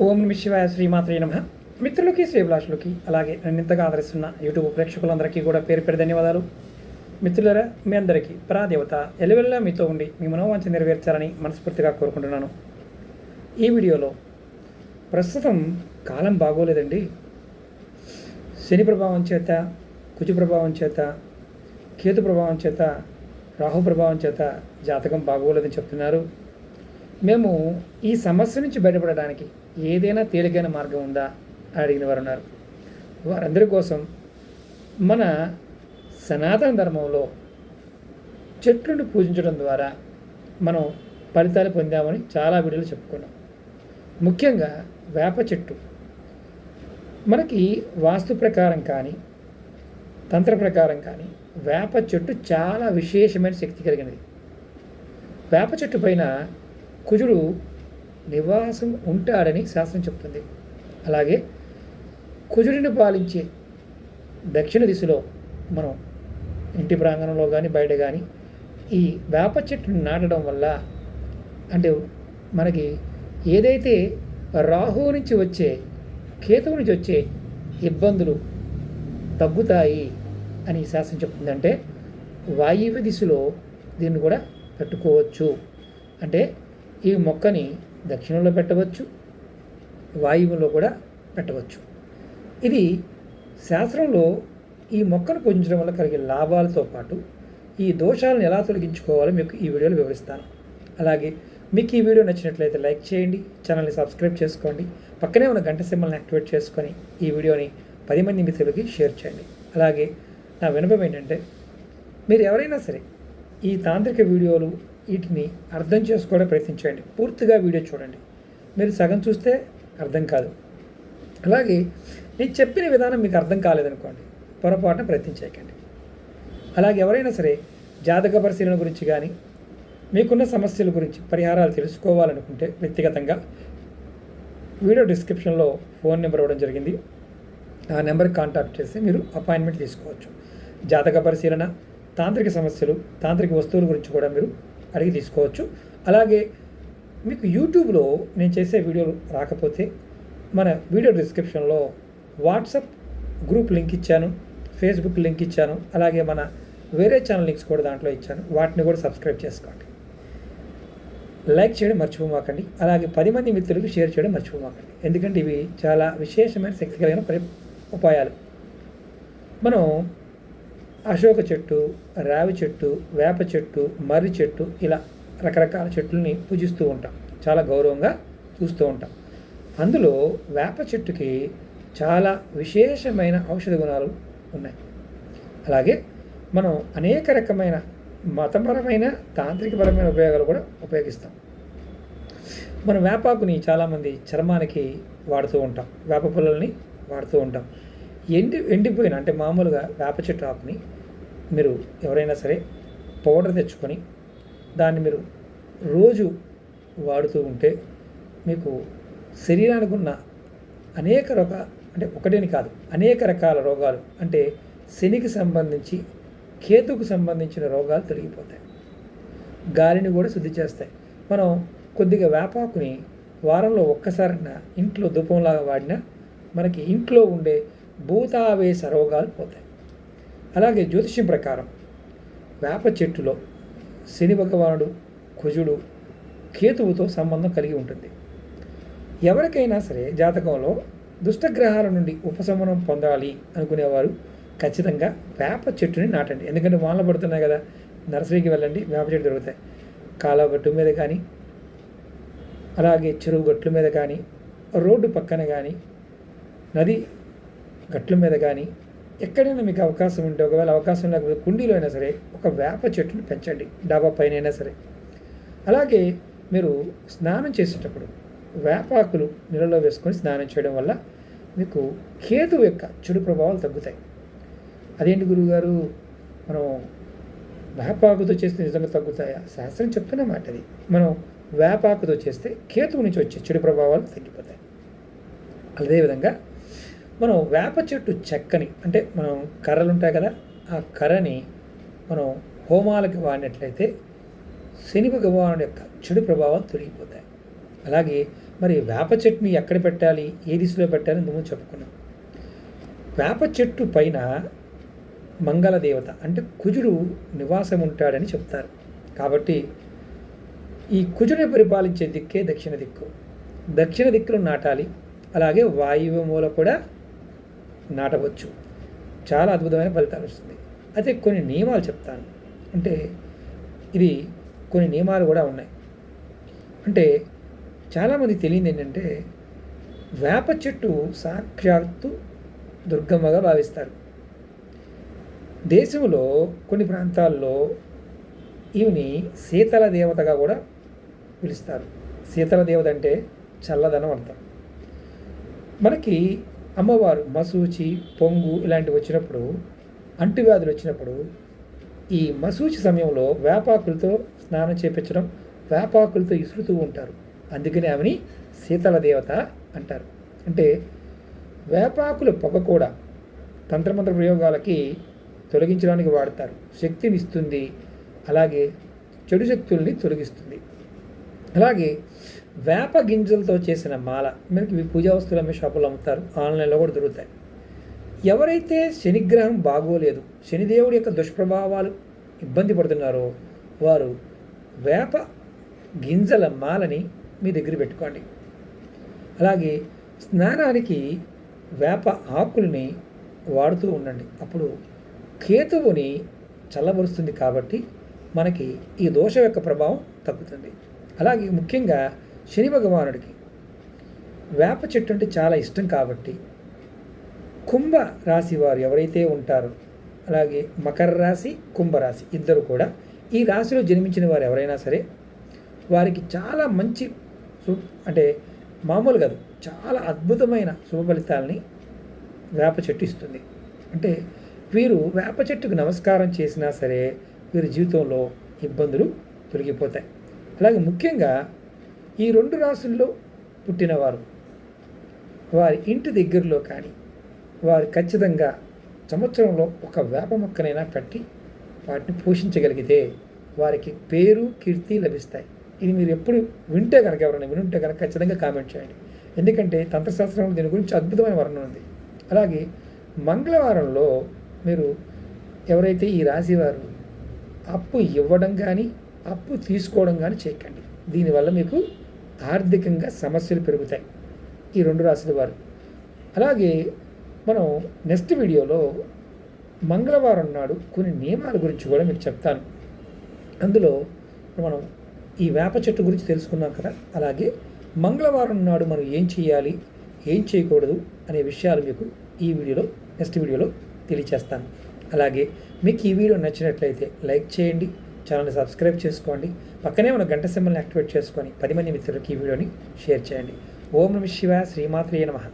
ఓం నమ శివాయ, శ్రీమాత్రే నమః. మిత్రులకి, శ్రీభిలాషులకి, అలాగే నన్ను ఇంతగా ఆదరిస్తున్న యూట్యూబ్ ప్రేక్షకులందరికీ కూడా పేరు పేరు ధన్యవాదాలు. మిత్రులరా, మీ అందరికీ పరాదేవత ఎల్లవెల్లా మీతో ఉండి మీ మనోవాంఛ నెరవేర్చాలని మనస్ఫూర్తిగా కోరుకుంటున్నాను. ఈ వీడియోలో ప్రస్తుతం కాలం బాగోలేదండి. శని ప్రభావం చేత, కుజు ప్రభావం చేత, కేతు ప్రభావం చేత, రాహు ప్రభావం చేత జాతకం బాగోలేదని చెప్తున్నారు. మేము ఈ సమస్య నుంచి బయటపడడానికి ఏదైనా తేలికైన మార్గం ఉందా అని అడిగిన వారు ఉన్నారు. వారందరి కోసం మన సనాతన ధర్మంలో చెట్లను పూజించడం ద్వారా మనం ఫలితాలు పొందామని చాలా వీడియోలు చెప్పుకున్నాం. ముఖ్యంగా వేప చెట్టు మనకి వాస్తు ప్రకారం కానీ తంత్ర ప్రకారం కానీ వేప చెట్టు చాలా విశేషమైన శక్తి కలిగినది. వేప చెట్టు పైన కుజుడు నివాసం ఉంటాడని శాస్త్రం చెప్తుంది. అలాగే కుజుడిని పాలించే దక్షిణ దిశలో మనం ఇంటి ప్రాంగణంలో కానీ బయట కానీ ఈ వేప చెట్టును నాటడం వల్ల అంటే మనకి ఏదైతే రాహువు నుంచి వచ్చే, కేతువు నుంచి వచ్చే ఇబ్బందులు తగ్గుతాయి అని శాస్త్రం చెప్తుంది. అంటే వాయువ్య దిశలో దీన్ని కూడా పెట్టుకోవచ్చు. అంటే ఈ మొక్కని దక్షిణంలో పెట్టవచ్చు, వాయువులో కూడా పెట్టవచ్చు. ఇది శాస్త్రంలో ఈ మొక్కను పూజించడం వల్ల కలిగే లాభాలతో పాటు ఈ దోషాలను ఎలా తొలగించుకోవాలో మీకు ఈ వీడియోలో వివరిస్తాను. అలాగే మీకు ఈ వీడియో నచ్చినట్లయితే లైక్ చేయండి, ఛానల్ని సబ్స్క్రైబ్ చేసుకోండి, పక్కనే ఉన్న గంట సింబల్ని యాక్టివేట్ చేసుకొని ఈ వీడియోని 10 మంది మిత్రులకి షేర్ చేయండి. అలాగే నా వినపం ఏంటంటే, మీరు ఎవరైనా సరే ఈ తాంత్రిక వీడియోలు వీటిని అర్థం చేసుకోవడం ప్రయత్నించండి. పూర్తిగా వీడియో చూడండి. మీరు సగం చూస్తే అర్థం కాదు. అలాగే నేను చెప్పిన విధానం మీకు అర్థం కాలేదనుకోండి, పొరపాటున ప్రయత్నించకండి. అలాగే ఎవరైనా సరే జాతక పరిశీలన గురించి కానీ మీకున్న సమస్యల గురించి పరిహారాలు తెలుసుకోవాలనుకుంటే వ్యక్తిగతంగా వీడియో డిస్క్రిప్షన్లో ఫోన్ నెంబర్ ఇవ్వడం జరిగింది. ఆ నెంబర్కి కాంటాక్ట్ చేసి మీరు అపాయింట్మెంట్ తీసుకోవచ్చు. జాతక పరిశీలన, తాంత్రిక సమస్యలు, తాంత్రిక వస్తువుల గురించి కూడా మీరు అడిగి తీసుకోవచ్చు. అలాగే మీకు యూట్యూబ్లో నేను చేసే వీడియోలు రాకపోతే మన వీడియో డిస్క్రిప్షన్లో వాట్సాప్ గ్రూప్ లింక్ ఇచ్చాను, ఫేస్బుక్ లింక్ ఇచ్చాను, అలాగే మన వేరే ఛానల్ లింక్స్ కూడా దాంట్లో ఇచ్చాను. వాటిని కూడా సబ్స్క్రైబ్ చేసుకోండి. లైక్ చేయడం మర్చిపోమాకండి. అలాగే 10 మంది మిత్రులకు షేర్ చేయడం మర్చిపోమాకండి. ఎందుకంటే ఇవి చాలా విశేషమైన శక్తి కలిగిన ఉపాయాలు. మనం అశోక చెట్టు, రావి చెట్టు, వేప చెట్టు, మర్రి చెట్టు ఇలా రకరకాల చెట్లని పూజిస్తూ ఉంటాం, చాలా గౌరవంగా చూస్తూ ఉంటాం. అందులో వేప చెట్టుకి చాలా విశేషమైన ఔషధ గుణాలు ఉన్నాయి. అలాగే మనం అనేక రకమైన మతపరమైన, తాంత్రికపరమైన ఉపయోగాలు కూడా ఉపయోగిస్తాం. మనం వేపాకుని చాలామంది చర్మానికి వాడుతూ ఉంటాం, వేప పుల్లల్ని వాడుతూ ఉంటాం. ఎండిపోయిన అంటే మామూలుగా వేప చెట్టు ఆకుని మీరు ఎవరైనా సరే పౌడర్ తెచ్చుకొని దాన్ని మీరు రోజు వాడుతూ ఉంటే మీకు శరీరానికి ఉన్న అనేక అంటే ఒకటేని కాదు, అనేక రకాల రోగాలు, అంటే శనికి సంబంధించి, కేతుకు సంబంధించిన రోగాలు తొలగిపోతాయి. గాలిని కూడా శుద్ధి చేస్తాయి. మనం కొద్దిగా వేపాకుని వారంలో ఒక్కసారైనా ఇంట్లో ధూపంలాగా వాడినా మనకి ఇంట్లో ఉండే భూతావేశ రోగాలు పోతాయి. అలాగే జ్యోతిష్యం ప్రకారం వేప చెట్టులో శని భగవానుడు, కుజుడు, కేతువుతో సంబంధం కలిగి ఉంటుంది. ఎవరికైనా సరే జాతకంలో దుష్టగ్రహాల నుండి ఉపశమనం పొందాలి అనుకునేవారు ఖచ్చితంగా వేప చెట్టుని నాటండి. ఎందుకంటే వానలు పడుతున్నాయి కదా, నర్సరీకి వెళ్ళండి, వేప చెట్టు దొరుకుతాయి. కాలువ గట్టు మీద కానీ, అలాగే చెరువు గట్ల మీద కానీ, రోడ్డు పక్కన కానీ, నది గట్ల మీద కానీ, ఎక్కడైనా మీకు అవకాశం ఉంటే, ఒకవేళ అవకాశం లేకపోతే కుండీలో అయినా సరే ఒక వేప చెట్టుని పెంచండి, డాబా పైన అయినా సరే. అలాగే మీరు స్నానం చేసేటప్పుడు వేపాకులు నీళ్ళలో వేసుకొని స్నానం చేయడం వల్ల మీకు కేతువు యొక్క చెడు ప్రభావాలు తగ్గుతాయి. అదేంటి గురువుగారు, మనం వేపాకుతో చేస్తే నిజంగా తగ్గుతాయా? శాస్త్రం చెప్తున్న మాట అది. మనం వేపాకుతో చేస్తే కేతువు నుంచి వచ్చే చెడు ప్రభావాలు తగ్గిపోతాయి. అదేవిధంగా మనం వేప చెట్టు చెక్కని, అంటే మనం కర్రలు ఉంటాయి కదా, ఆ కర్రని మనం హోమాలకి వాడినట్లయితే శని భగవానుడి యొక్క చెడు ప్రభావాలు తొలగిపోతాయి. అలాగే మరి వేప చెట్టుని ఎక్కడ పెట్టాలి, ఏ దిశలో పెట్టాలి ఇంతకుముందు చెప్పుకున్నాం. వేప చెట్టు పైన మంగళ దేవత అంటే కుజుడు నివాసం ఉంటాడని చెప్తారు. కాబట్టి ఈ కుజుడిని పరిపాలించే దిక్కే దక్షిణ దిక్కు. దక్షిణ దిక్కులో నాటాలి. అలాగే వాయువ్య మూల కూడా నాటవచ్చు. చాలా అద్భుతమైన ఫలితాలు వస్తుంది. అయితే కొన్ని నియమాలు చెప్తాను. అంటే ఇది కొన్ని నియమాలు కూడా ఉన్నాయి. అంటే చాలామంది తెలియదు ఏంటంటే వేప చెట్టు సాక్షాత్తు దుర్గమ్మగా భావిస్తారు. దేశంలో కొన్ని ప్రాంతాల్లో ఈమెని శీతల దేవతగా కూడా పిలుస్తారు. శీతల దేవత అంటే చల్లదనం అర్థం. మనకి అమ్మవారు మసూచి, పొంగు ఇలాంటివి వచ్చినప్పుడు, అంటువ్యాధులు వచ్చినప్పుడు ఈ మసూచి సమయంలో వేపాకులతో స్నానం చేపించడం, వేపాకులతో ఇసురుతూ ఉంటారు. అందుకని ఆమెని శీతల దేవత అంటారు. అంటే వేపాకుల పొగ కూడా తంత్రమంత్ర ప్రయోగాలకి తొలగించడానికి వాడతారు. శక్తిని ఇస్తుంది, అలాగే చెడు శక్తుల్ని తొలగిస్తుంది. అలాగే వేప గింజలతో చేసిన మాల మనకి పూజా వస్తువులు అమ్మే షాపుల్లో అమ్ముతారు, ఆన్లైన్లో కూడా దొరుకుతాయి. ఎవరైతే శనిగ్రహం బాగోలేదు, శనిదేవుడి యొక్క దుష్ప్రభావాలు ఇబ్బంది పడుతున్నారో వారు వేప గింజల మాలని మీ దగ్గర పెట్టుకోండి. అలాగే స్నానానికి వేప ఆకుల్ని వాడుతూ ఉండండి. అప్పుడు కేతువుని చల్లబరుస్తుంది కాబట్టి మనకి ఈ దోషం యొక్క ప్రభావం తగ్గుతుంది. అలాగే ముఖ్యంగా శని భగవానుడికి వేప చెట్టు అంటే చాలా ఇష్టం కాబట్టి కుంభ రాశి వారు ఎవరైతే ఉంటారో, అలాగే మకర రాశి, కుంభరాశి ఇద్దరు కూడా ఈ రాశిలో జన్మించిన వారు ఎవరైనా సరే వారికి చాలా మంచి అంటే మామూలు కాదు, చాలా అద్భుతమైన శుభ ఫలితాలని వేప చెట్టు ఇస్తుంది. అంటే వీరు వేప చెట్టుకు నమస్కారం చేసినా సరే వీరి జీవితంలో ఇబ్బందులు తొలగిపోతాయి. అలాగే ముఖ్యంగా ఈ 2 రాశుల్లో పుట్టినవారు వారి ఇంటి దగ్గరలో కానీ వారు ఖచ్చితంగా సంవత్సరంలో ఒక వేప మొక్కనైనా పెట్టి వాటిని పోషించగలిగితే వారికి పేరు, కీర్తి లభిస్తాయి. ఇది మీరు ఎప్పుడు వింటే కనుక, ఎవరైనా వినుంటే కనుక ఖచ్చితంగా కామెంట్ చేయండి. ఎందుకంటే తంత్రశాస్త్రంలో దీని గురించి అద్భుతమైన వర్ణన ఉంది. అలాగే మంగళవారంలో మీరు ఎవరైతే ఈ రాశి వారు అప్పు ఇవ్వడం కానీ అప్పు తీసుకోవడం కానీ చేయకండి. దీనివల్ల మీకు ఆర్థికంగా సమస్యలు పెరుగుతాయి ఈ 2 రాశుల వారు. అలాగే మనం నెక్స్ట్ వీడియోలో మంగళవారం నాడు కొన్ని నియమాల గురించి కూడా మీకు చెప్తాను. అందులో మనం ఈ వేప చెట్టు గురించి తెలుసుకున్నాం కదా, అలాగే మంగళవారం నాడు మనం ఏం చేయాలి, ఏం చేయకూడదు అనే విషయాలు మీకు ఈ వీడియోలో నెక్స్ట్ వీడియోలో తెలియచేస్తాను. అలాగే మీకు ఈ వీడియో నచ్చినట్లయితే లైక్ చేయండి, ఛానల్ని సబ్స్క్రైబ్ చేసుకోండి, పక్కనే ఉన్న గంట సింబల్ని యాక్టివేట్ చేసుకొని 10 మంది మిత్రులకి ఈ వీడియోని షేర్ చేయండి. ఓం నమః శివాయ, శ్రీమాత్రే నమః.